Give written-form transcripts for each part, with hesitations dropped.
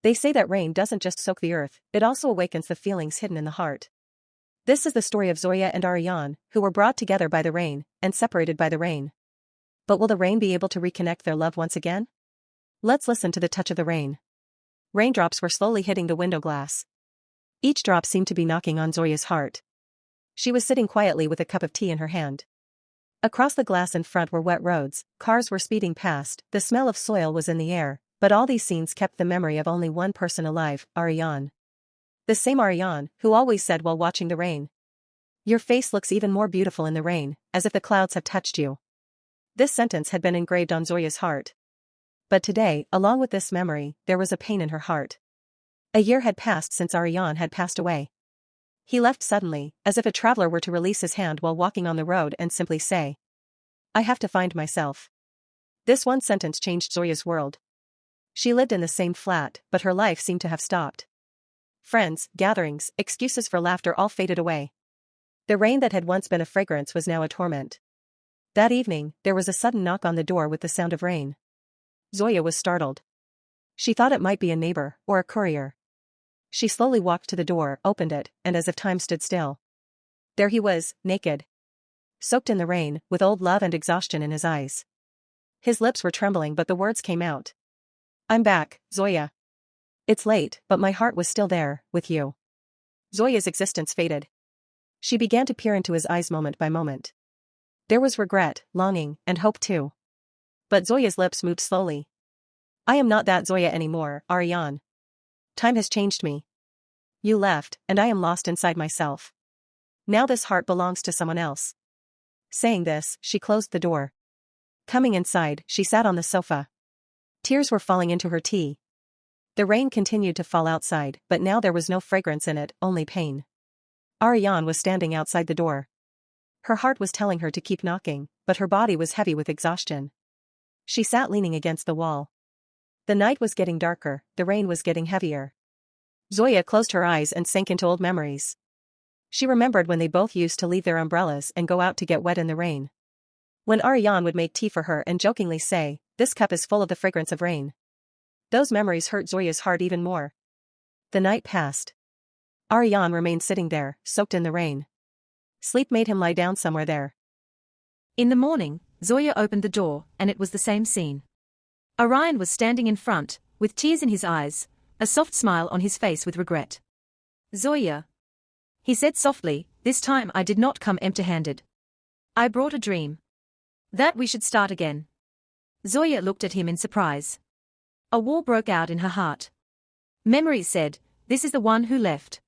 They say that rain doesn't just soak the earth, it also awakens the feelings hidden in the heart. This is the story of Zoya and Aryan, who were brought together by the rain, and separated by the rain. But will the rain be able to reconnect their love once again? Let's listen to the touch of the rain. Raindrops were slowly hitting the window glass. Each drop seemed to be knocking on Zoya's heart. She was sitting quietly with a cup of tea in her hand. Across the glass in front were wet roads, cars were speeding past, the smell of soil was in the air, but all these scenes kept the memory of only one person alive, Aryan. The same Aryan, who always said while watching the rain, "Your face looks even more beautiful in the rain, as if the clouds have touched you." This sentence had been engraved on Zoya's heart. But today, along with this memory, there was a pain in her heart. A year had passed since Aryan had passed away. He left suddenly, as if a traveler were to release his hand while walking on the road and simply say, "I have to find myself." This one sentence changed Zoya's world. She lived in the same flat, but her life seemed to have stopped. Friends, gatherings, excuses for laughter all faded away. The rain that had once been a fragrance was now a torment. That evening, there was a sudden knock on the door with the sound of rain. Zoya was startled. She thought it might be a neighbor, or a courier. She slowly walked to the door, opened it, and as if time stood still. There he was, naked. Soaked in the rain, with old love and exhaustion in his eyes. His lips were trembling but the words came out. "I'm back, Zoya. It's late, but my heart was still there, with you." Zoya's existence faded. She began to peer into his eyes moment by moment. There was regret, longing, and hope too. But Zoya's lips moved slowly. "I am not that Zoya anymore, Aryan. Time has changed me. You left, and I am lost inside myself. Now this heart belongs to someone else." Saying this, she closed the door. Coming inside, she sat on the sofa. Tears were falling into her tea. The rain continued to fall outside, but now there was no fragrance in it, only pain. Aryan was standing outside the door. Her heart was telling her to keep knocking, but her body was heavy with exhaustion. She sat leaning against the wall. The night was getting darker, the rain was getting heavier. Zoya closed her eyes and sank into old memories. She remembered when they both used to leave their umbrellas and go out to get wet in the rain. When Aryan would make tea for her and jokingly say, "This cup is full of the fragrance of rain." Those memories hurt Zoya's heart even more. The night passed. Aryan remained sitting there, soaked in the rain. Sleep made him lie down somewhere there. In the morning, Zoya opened the door, and it was the same scene. Aryan was standing in front, with tears in his eyes, a soft smile on his face with regret. "Zoya," he said softly, "this time I did not come empty-handed. I brought a dream. That we should start again." Zoya looked at him in surprise. A war broke out in her heart. Memory said, "This is the one who left."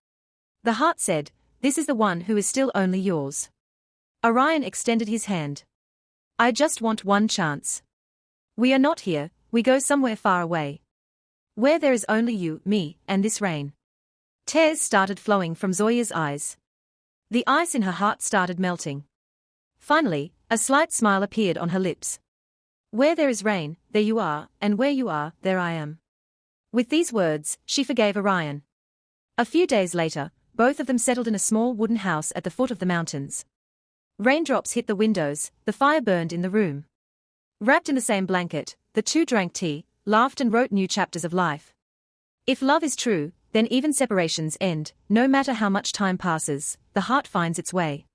The heart said, "This is the one who is still only yours." Aryan extended his hand. "I just want one chance. We are not here, we go somewhere far away. Where there is only you, me, and this rain." Tears started flowing from Zoya's eyes. The ice in her heart started melting. Finally, a slight smile appeared on her lips. "Where there is rain, there you are, and where you are, there I am." With these words, she forgave Aryan. A few days later, both of them settled in a small wooden house at the foot of the mountains. Raindrops hit the windows, the fire burned in the room. Wrapped in the same blanket, the two drank tea, laughed and wrote new chapters of life. If love is true, then even separations end, no matter how much time passes, the heart finds its way.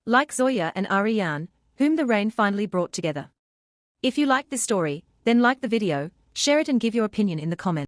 Like Zoya and Aryan, whom the rain finally brought together. If you like this story, then like the video, share it and give your opinion in the comments.